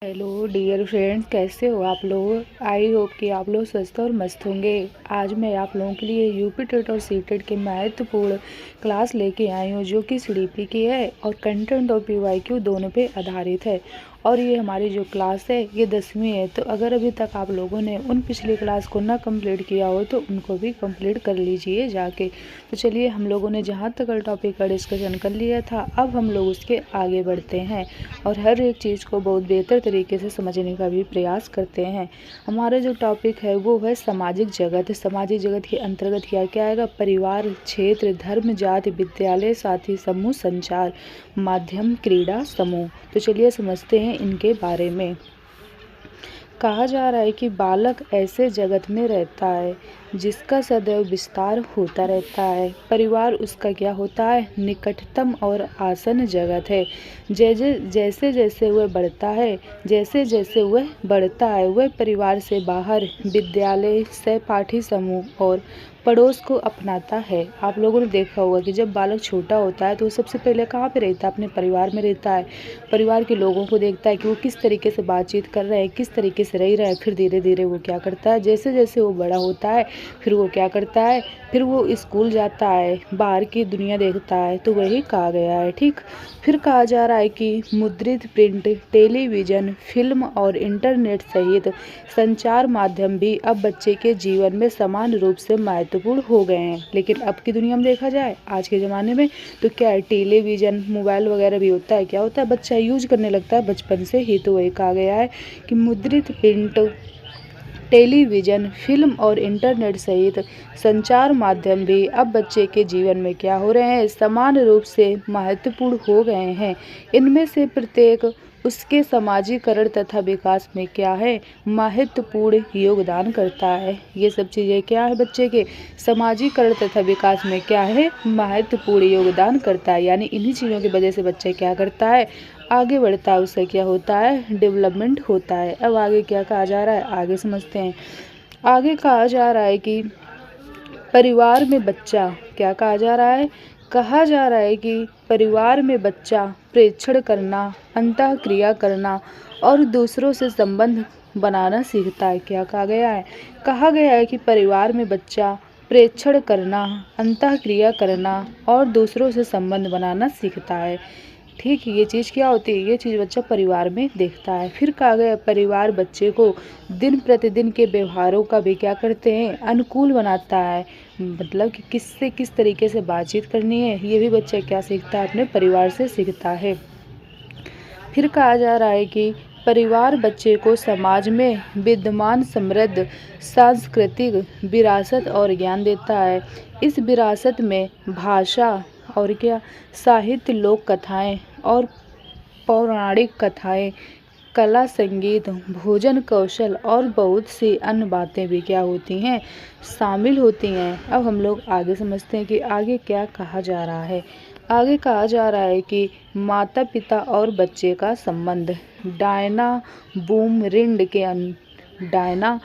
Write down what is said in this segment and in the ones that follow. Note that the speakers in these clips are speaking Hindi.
हेलो डियर फ्रेंड्स, कैसे हो आप लोग। आई होप कि आप लोग स्वस्थ और मस्त होंगे। आज मैं आप लोगों के लिए यूपी टेट और सीटेट के महत्वपूर्ण क्लास लेके आई हूँ, जो कि सीडीपी की है और कंटेंट और पीवाईक्यू दोनों पे आधारित है। और ये हमारी जो क्लास है ये 10वीं है, तो अगर अभी तक आप लोगों ने उन पिछली क्लास को ना कंप्लीट किया हो तो उनको भी कंप्लीट कर लीजिए जाके। तो चलिए, हम लोगों ने जहाँ तक टॉपिक का डिस्कशन कर लिया था, अब हम लोग उसके आगे बढ़ते हैं और हर एक चीज़ को बहुत बेहतर तरीके से समझने का भी प्रयास करते हैं। हमारा जो टॉपिक है वो है सामाजिक जगत। सामाजिक जगत के अंतर्गत क्या क्या आएगा? परिवार, क्षेत्र, धर्म, जाति, विद्यालय, साथी समूह, संचार माध्यम, क्रीड़ा समूह। तो चलिए समझते हैं इनके बारे में। कहा जा रहा है कि बालक ऐसे जगत में रहता है जिसका सदैव विस्तार होता रहता है। परिवार उसका क्या होता है? निकटतम और आसन जगत है। जैसे जैसे वह बढ़ता है वह परिवार से बाहर विद्यालय, सहपाठी समूह और पड़ोस को अपनाता है। आप लोगों ने देखा होगा कि जब बालक छोटा होता है तो वो सबसे पहले कहाँ पे रहता है? अपने परिवार में रहता है। परिवार के लोगों को देखता है कि वो किस तरीके से बातचीत कर रहे हैं, किस तरीके से रह रहा है। फिर धीरे धीरे वो क्या करता है, जैसे जैसे वो बड़ा होता है फिर वो क्या करता है, फिर वो स्कूल जाता है, बाहर की दुनिया देखता है। तो वही कहा गया है, ठीक। फिर कहा जा रहा है कि मुद्रित, प्रिंट, टेलीविज़न, फिल्म और इंटरनेट सहित संचार माध्यम भी अब बच्चे के जीवन में समान रूप से महत्वपूर्ण हो गए हैं। लेकिन अब की दुनिया में देखा जाए, आज के ज़माने में, तो क्या है, टेलीविज़न, मोबाइल वगैरह भी होता है। क्या होता है? बच्चा यूज करने लगता है बचपन से ही। तो वही कहा गया है कि मुद्रित, प्रिंट, टेलीविज़न, फिल्म और इंटरनेट सहित संचार माध्यम भी अब बच्चे के जीवन में क्या हो रहे हैं? समान रूप से महत्वपूर्ण हो गए हैं। इनमें से प्रत्येक उसके समाजीकरण तथा विकास में क्या है? महत्वपूर्ण योगदान करता है। ये सब चीज़ें क्या है? बच्चे के समाजीकरण तथा विकास में क्या है? महत्वपूर्ण योगदान करता है। यानी इन्हीं चीज़ों की वजह से बच्चा क्या करता है? आगे बढ़ता है। उससे क्या होता है? डेवलपमेंट होता है। अब आगे क्या कहा जा रहा है, आगे समझते हैं। आगे कहा जा रहा है कि परिवार में बच्चा, क्या कहा जा रहा है? कहा जा रहा है कि परिवार में बच्चा प्रेक्षण करना, अंतःक्रिया करना और दूसरों से संबंध बनाना सीखता है। क्या कहा गया है? कहा गया है कि परिवार में बच्चा प्रेक्षण करना, अंतःक्रिया करना और दूसरों से संबंध बनाना सीखता है। ठीक, ये चीज़ क्या होती है? ये चीज़ बच्चा परिवार में देखता है। फिर कहा गया परिवार बच्चे को दिन प्रतिदिन के व्यवहारों का भी क्या करते हैं? अनुकूल बनाता है। मतलब कि किससे किस तरीके से बातचीत करनी है, ये भी बच्चा क्या सीखता है? अपने परिवार से सीखता है। फिर कहा जा रहा है कि परिवार बच्चे को समाज में विद्यमान समृद्ध सांस्कृतिक विरासत और ज्ञान देता है। इस विरासत में भाषा और क्या, साहित्य, लोक कथाएँ और पौराणिक कथाएँ, कला, संगीत, भोजन कौशल और बहुत सी अन्य बातें भी क्या होती हैं? शामिल होती हैं। अब हम लोग आगे समझते हैं कि आगे क्या कहा जा रहा है। आगे कहा जा रहा है कि माता पिता और बच्चे का संबंध। डायना डायना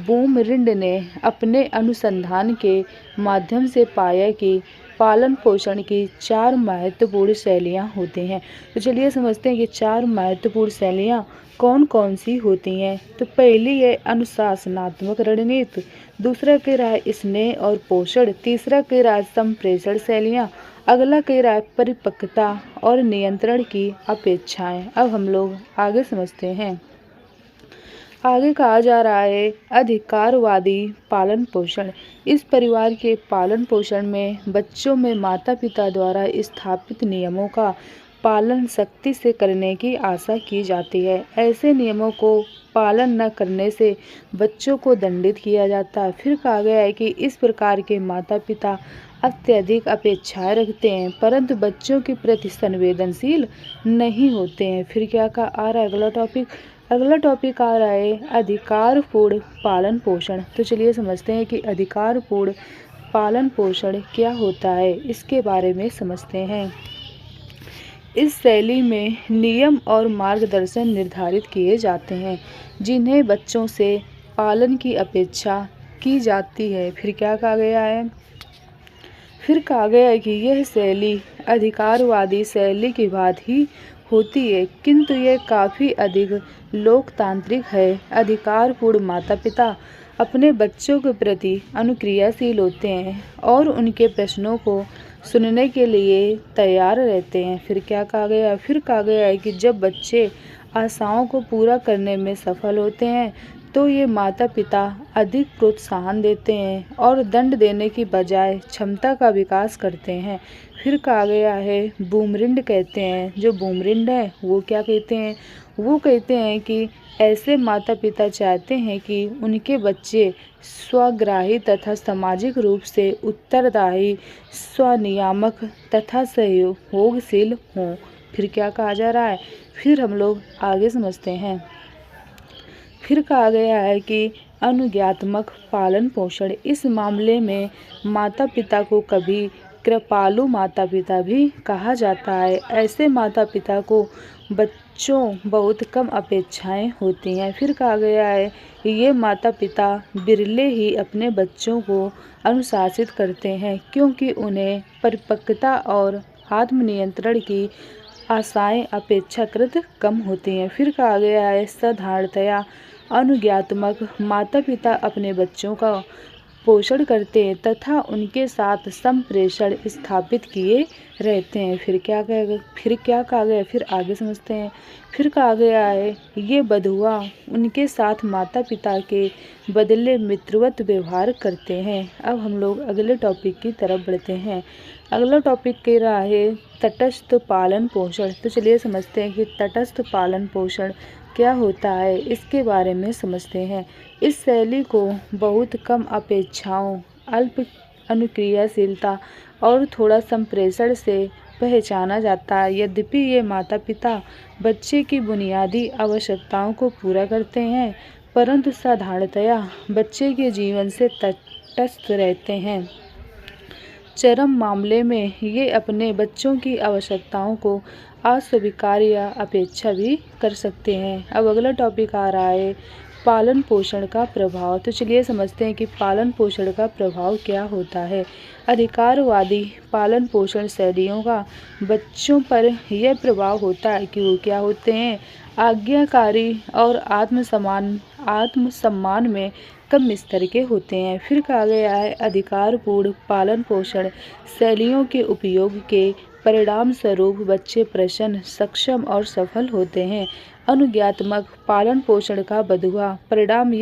बूमरिंड ने अपने अनुसंधान के माध्यम से पाया कि पालन पोषण की 4 महत्वपूर्ण शैलियाँ होती हैं। तो चलिए समझते हैं कि 4 महत्वपूर्ण शैलियाँ कौन कौन सी होती हैं। तो पहली है अनुशासनात्मक रणनीति, दूसरा कह रहा है स्नेह और पोषण, तीसरा कह रहा है संप्रेषण शैलियाँ, अगला कह रहा है परिपक्वता और नियंत्रण की अपेक्षाएं। अब हम लोग आगे समझते हैं। आगे कहा जा रहा है अधिकारवादी पालन पोषण। इस परिवार के पालन पोषण में बच्चों में माता पिता द्वारा स्थापित नियमों का पालन सख्ती से करने की आशा की जाती है। ऐसे नियमों को पालन न करने से बच्चों को दंडित किया जाता है। फिर कहा गया है कि इस प्रकार के माता पिता अत्यधिक अपेक्षाएं रखते हैं परंतु बच्चों के प्रति संवेदनशील नहीं होते हैं। फिर क्या का आ रहा है अगला टॉपिक आ रहा है अधिकारपूर्ण पालन पोषण। तो चलिए समझते हैं कि अधिकारपूर्ण पालन पोषण क्या होता है, इसके बारे में समझते हैं। इस शैली में नियम और मार्गदर्शन निर्धारित किए जाते हैं जिन्हें बच्चों से पालन की अपेक्षा की जाती है। फिर क्या कहा गया है? फिर कहा गया है कि यह शैली अधिकारवादी शैली की बात ही होती है, किंतु ये काफ़ी अधिक लोकतांत्रिक है। अधिकारपूर्ण माता पिता अपने बच्चों के प्रति अनुक्रियाशील होते हैं और उनके प्रश्नों को सुनने के लिए तैयार रहते हैं। फिर क्या कहा गया? फिर कहा गया है कि जब बच्चे आशाओं को पूरा करने में सफल होते हैं तो ये माता पिता अधिक प्रोत्साहन देते हैं और दंड देने की बजाय क्षमता का विकास करते हैं। फिर कहा गया है बूमरिंड कहते हैं, जो बूमरिंड है वो क्या कहते हैं? वो कहते हैं कि ऐसे माता पिता चाहते हैं कि उनके बच्चे स्वग्राही तथा सामाजिक रूप से उत्तरदायी, स्वनियामक तथा सहयोगशील हों। फिर क्या कहा जा रहा है? फिर हम लोग आगे समझते हैं। फिर कहा गया है कि अनुज्ञात्मक पालन पोषण, इस मामले में माता पिता को कभी कृपालु माता पिता भी कहा जाता है। ऐसे माता पिता को बच्चों बहुत कम अपेक्षाएं होती हैं। फिर कहा गया है ये माता पिता बिरले ही अपने बच्चों को अनुशासित करते हैं, क्योंकि उन्हें परिपक्वता और आत्मनियंत्रण की आशाएं अपेक्षाकृत कम होती हैं। फिर कहा गया है साधारणतया अनुज्ञात्मक माता पिता अपने बच्चों का पोषण करते हैं तथा उनके साथ संप्रेषण स्थापित किए रहते हैं। फिर क्या कहा गया? फिर आगे समझते हैं। फिर कहा गया है ये बधुआ उनके साथ माता पिता के बदले मित्रवत व्यवहार करते हैं। अब हम लोग अगले टॉपिक की तरफ बढ़ते हैं। अगला टॉपिक कह रहा है तटस्थ पालन पोषण। तो चलिए समझते हैं कि तटस्थ पालन पोषण क्या होता है, इसके बारे में समझते हैं। इस शैली को बहुत कम अपेक्षाओं, अल्प अनुक्रियाशीलता और थोड़ा संप्रेषण से पहचाना जाता है। यद्यपि ये माता पिता बच्चे की बुनियादी आवश्यकताओं को पूरा करते हैं, परंतु साधारणतया बच्चे के जीवन से तटस्थ रहते हैं। चरम मामले में ये अपने बच्चों की आवश्यकताओं को अस्वीकार या अपेक्षा भी कर सकते हैं। अब अगला टॉपिक आ रहा है पालन पोषण का प्रभाव। तो चलिए समझते हैं कि पालन पोषण का प्रभाव क्या होता है। अधिकारवादी पालन पोषण शैलियों का बच्चों पर यह प्रभाव होता है कि वो क्या होते हैं? आज्ञाकारी और आत्मसम्मान में कम स्तर के होते हैं। फिर कहा गया है अधिकारपूर्ण पालन पोषण शैलियों के उपयोग के परिणाम स्वरूप बच्चे प्रसन्न, सक्षम और सफल होते हैं। अनुज्ञात्मक पालन पोषण का बधुआ परिणाम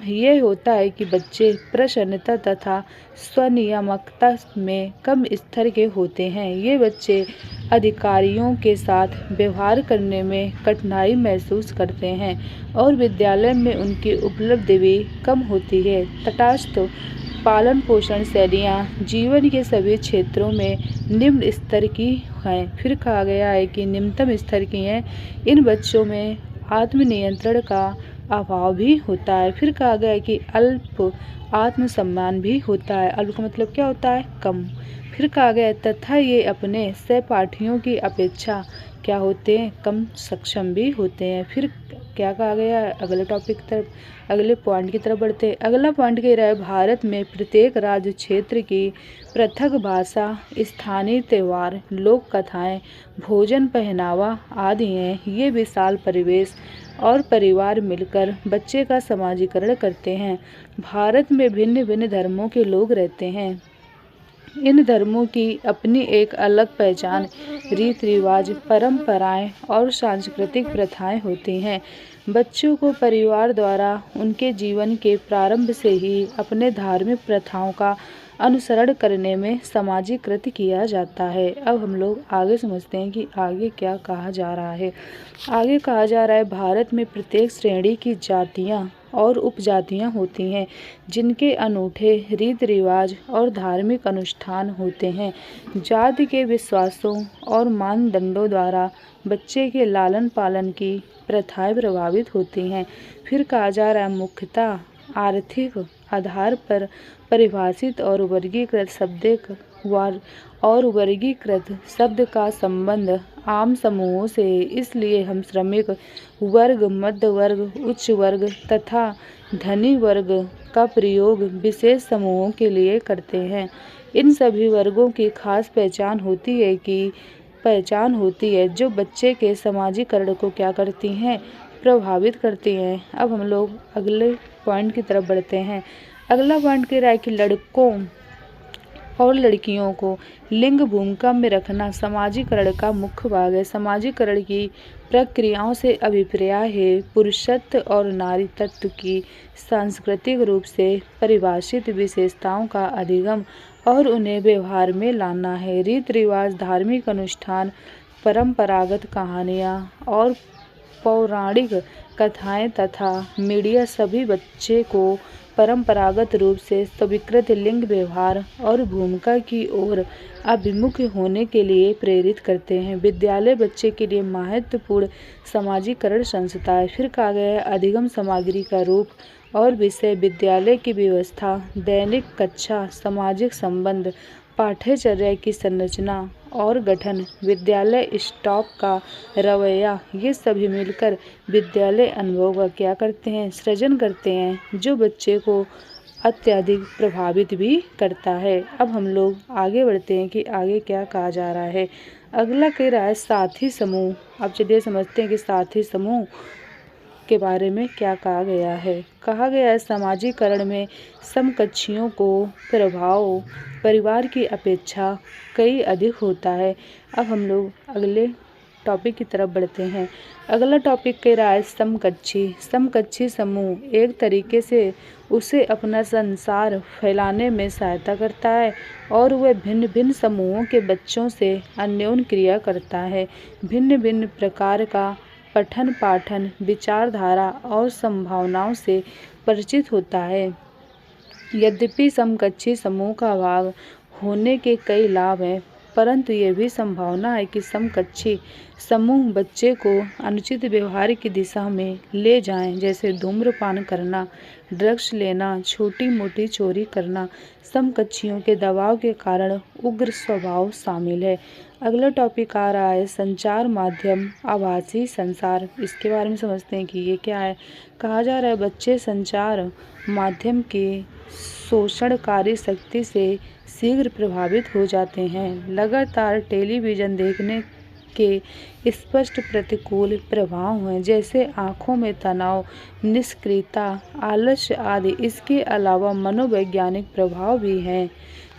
ये होता है कि बच्चे प्रसन्नता तथा स्वनियामकता में कम स्तर के होते हैं। ये बच्चे अधिकारियों के साथ व्यवहार करने में कठिनाई महसूस करते हैं और विद्यालय में उनकी उपलब्धि भी कम होती है। तटस्थ पालन पोषण शैलियाँ जीवन के सभी क्षेत्रों में निम्न स्तर की हैं। फिर कहा गया है कि निम्नतम स्तर की हैं। इन बच्चों में आत्मनियंत्रण का अभाव भी होता है। फिर कहा गया है कि अल्प आत्मसम्मान भी होता है। अल्प का मतलब क्या होता है? कम। फिर कहा गया है तथा ये अपने सहपाठियों की अपेक्षा क्या होते हैं? कम सक्षम भी होते हैं। फिर क्या कहा गया है? अगले पॉइंट की तरफ बढ़ते हैं। अगला पॉइंट कह रहा है भारत में प्रत्येक राज्य क्षेत्र की पृथक भाषा, स्थानीय त्यौहार, लोक कथाएं, भोजन, पहनावा आदि हैं। ये विशाल परिवेश और परिवार मिलकर बच्चे का समाजीकरण करते हैं। भारत में भिन्न भिन्न धर्मों के लोग रहते हैं। इन धर्मों की अपनी एक अलग पहचान, रीति रिवाज, परंपराएं और सांस्कृतिक प्रथाएं होती हैं। बच्चों को परिवार द्वारा उनके जीवन के प्रारंभ से ही अपने धार्मिक प्रथाओं का अनुसरण करने में समाजीकृत किया जाता है। अब हम लोग आगे समझते हैं कि आगे क्या कहा जा रहा है। आगे कहा जा रहा है भारत में प्रत्येक श्रेणी की जातियाँ और उपजातियाँ होती हैं, जिनके अनूठे रीति रिवाज और धार्मिक अनुष्ठान होते हैं। जाति के विश्वासों और मानदंडों द्वारा बच्चे के लालन पालन की प्रथाएं प्रभावित होती हैं। फिर कहा जा रहा है मुख्यतः आर्थिक आधार पर परिभाषित और वर्गीकृत शब्द का संबंध आम समूहों से है। इसलिए हम श्रमिक वर्ग, मध्य वर्ग, उच्च वर्ग तथा धनी वर्ग का प्रयोग विशेष समूहों के लिए करते हैं। इन सभी वर्गों की खास पहचान होती है कि पहचान होती है जो बच्चे के सामाजिकरण को क्या करती हैं, प्रभावित करती हैं। अब हम लोग अगले पॉइंट की तरफ बढ़ते हैं। अगला पॉइंट कह रहा है कि लड़कों और लड़कियों को लिंग भूमिका में रखना सामाजिकरण का मुख्य भाग है। सामाजिकरण की प्रक्रियाओं से अभिप्राय है पुरुषत्व और नारी तत्व की सांस्कृतिक रूप से परिभाषित विशेषताओं का अधिगम और उन्हें व्यवहार में लाना है। रीति रिवाज, धार्मिक अनुष्ठान, परंपरागत कहानियाँ और पौराणिक कथाएं तथा मीडिया सभी बच्चे को परंपरागत रूप से स्वीकृत लिंग व्यवहार और भूमिका की ओर अभिमुख होने के लिए प्रेरित करते हैं। विद्यालय बच्चे के लिए महत्वपूर्ण सामाजिकरण संस्था है। फिर कहा गया है अधिगम सामग्री का रूप और विषय, विद्यालय की व्यवस्था, दैनिक कक्षा, सामाजिक संबंध, पाठ्यचर्या की संरचना और गठन, विद्यालय स्टाफ का रवैया, ये सभी मिलकर विद्यालय अनुभव का क्या करते हैं, सृजन करते हैं जो बच्चे को अत्यधिक प्रभावित भी करता है। अब हम लोग आगे बढ़ते हैं कि आगे क्या कहा जा रहा है। अगला कह रहा है साथी समूह। अब चलिए समझते हैं कि साथी समूह के बारे में क्या कहा गया है। कहा गया है सामाजिकरण में समकक्षियों को प्रभाव परिवार की अपेक्षा कई अधिक होता है। अब हम लोग अगले टॉपिक की तरफ बढ़ते हैं। अगला टॉपिक कह रहा है समकक्षी। समकक्षी समूह एक तरीके से उसे अपना संसार फैलाने में सहायता करता है और वह भिन्न भिन्न समूहों के बच्चों से अन्योन्य क्रिया करता है। भिन्न भिन्न प्रकार का पठन पाठन, विचारधारा और संभावनाओं से परिचित होता है। यद्यपि समकक्षी समूह का भाग होने के कई लाभ हैं, परंतु यह भी संभावना है कि समकक्षी समूह बच्चे को अनुचित व्यवहार की दिशा में ले जाएं, जैसे धूम्रपान करना, ड्रग्स लेना, छोटी मोटी चोरी करना। समकक्षियों के दबाव के कारण उग्र स्वभाव शामिल है। अगला टॉपिक आ रहा है संचार माध्यम, आभासी संसार। इसके बारे में समझते हैं कि ये क्या है। कहा जा रहा है बच्चे संचार माध्यम की शोषणकारी शक्ति से शीघ्र प्रभावित हो जाते हैं। लगातार टेलीविज़न देखने के स्पष्ट प्रतिकूल प्रभाव हैं, जैसे आँखों में तनाव, निष्क्रियता, आलस्य आदि। इसके अलावा मनोवैज्ञानिक प्रभाव भी हैं।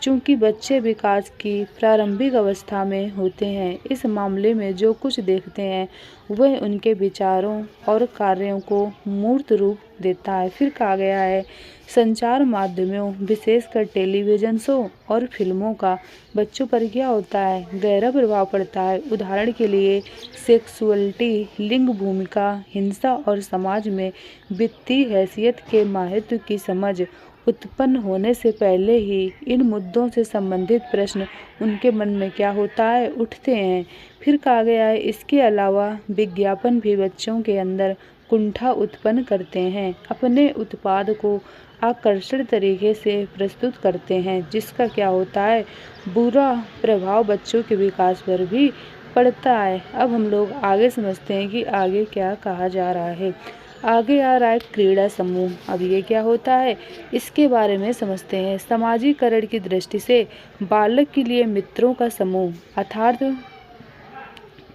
चूँकि बच्चे विकास की प्रारंभिक अवस्था में होते हैं, इस मामले में जो कुछ देखते हैं वह उनके विचारों और कार्यों को मूर्त रूप देता है। फिर कहा गया है संचार माध्यमों विशेषकर टेलीविज़न शो और फिल्मों का बच्चों पर क्या होता है, गहरा प्रभाव पड़ता है। उदाहरण के लिए सेक्सुअलिटी, लिंग भूमिका, हिंसा और समाज में वित्तीय हैसियत के महत्व की समझ उत्पन्न होने से पहले ही इन मुद्दों से संबंधित प्रश्न उनके मन में क्या होता है, उठते हैं। फिर कहा गया है इसके अलावा विज्ञापन भी बच्चों के अंदर कुंठा उत्पन्न करते हैं, अपने उत्पाद को आकर्षक तरीके से प्रस्तुत करते हैं, जिसका क्या होता है, बुरा प्रभाव बच्चों के विकास पर भी पड़ता है। अब हम लोग आगे समझते हैं कि आगे क्या कहा जा रहा है। आगे आ रहा है क्रीड़ा समूह। अब ये क्या होता है, इसके बारे में समझते हैं। सामाजिकरण की दृष्टि से बालक के लिए मित्रों का समूह अर्थात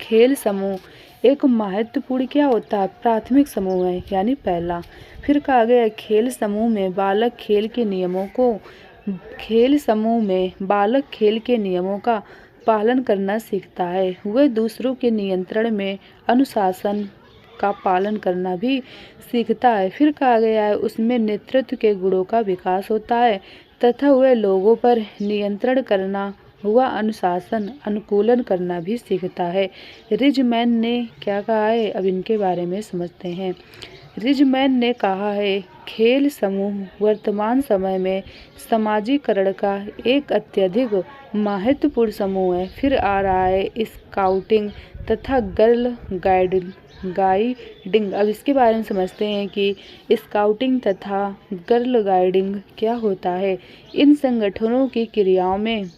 खेल समूह एक महत्वपूर्ण क्या होता है, प्राथमिक समूह है, यानी पहला। फिर कहा गया खेल समूह में बालक खेल के नियमों का पालन करना सीखता है। वह दूसरों के नियंत्रण में अनुशासन का पालन करना भी सीखता है। फिर कहा गया है उसमें नेतृत्व के गुणों का विकास होता है तथा वह लोगों पर नियंत्रण करना, हुआ अनुशासन अनुकूलन करना भी सीखता है। रिजमैन ने क्या कहा है, अब इनके बारे में समझते हैं। रिजमैन ने कहा है खेल समूह वर्तमान समय में सामाजिकरण का एक अत्यधिक महत्वपूर्ण समूह है। फिर आ रहा है स्काउटिंग तथा गर्ल गाइडिंग। अब इसके बारे में समझते हैं कि स्काउटिंग तथा गर्ल गाइडिंग क्या होता है। इन संगठनों की क्रियाओं में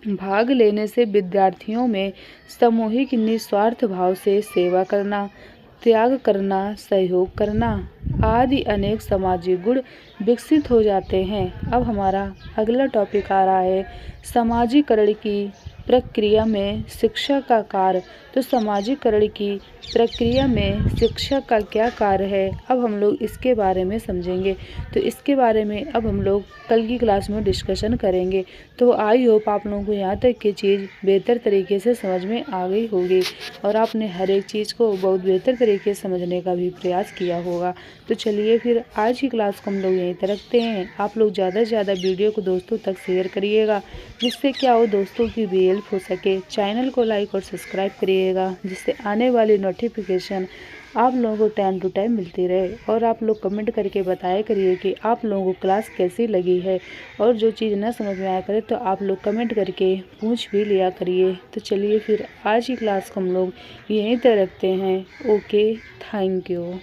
भाग लेने से विद्यार्थियों में सामूहिक निस्वार्थ भाव से सेवा करना, त्याग करना, सहयोग करना आदि अनेक सामाजिक गुण विकसित हो जाते हैं। अब हमारा अगला टॉपिक आ रहा है सामाजिकरण की प्रक्रिया में शिक्षा का कार्य। तो समाजीकरण की प्रक्रिया में शिक्षा का क्या कार्य है, अब हम लोग इसके बारे में समझेंगे। तो इसके बारे में अब हम लोग कल की क्लास में डिस्कशन करेंगे। तो आई होप आप लोगों को यहाँ तक की चीज़ बेहतर तरीके से समझ में आ गई होगी और आपने हर एक चीज़ को बहुत बेहतर तरीके से समझने का भी प्रयास किया होगा। तो चलिए फिर आज की क्लास को हम लोग यहीं तक रखते हैं। आप लोग ज़्यादा से ज़्यादा वीडियो को दोस्तों तक शेयर करिएगा, जिससे क्या हो दोस्तों की भी हेल्प हो सके। चैनल को लाइक और सब्सक्राइब करिएगा, जिससे आने वाली नोटिफिकेशन आप लोगों को टाइम टू टाइम मिलती रहे। और आप लोग कमेंट करके बताया करिए कि आप लोगों को क्लास कैसी लगी है, और जो चीज़ ना समझ में आया करे तो आप लोग कमेंट करके पूछ भी लिया करिए। तो चलिए फिर आज की क्लास को हम लोग यहीं तक रखते हैं। Okay, thank you.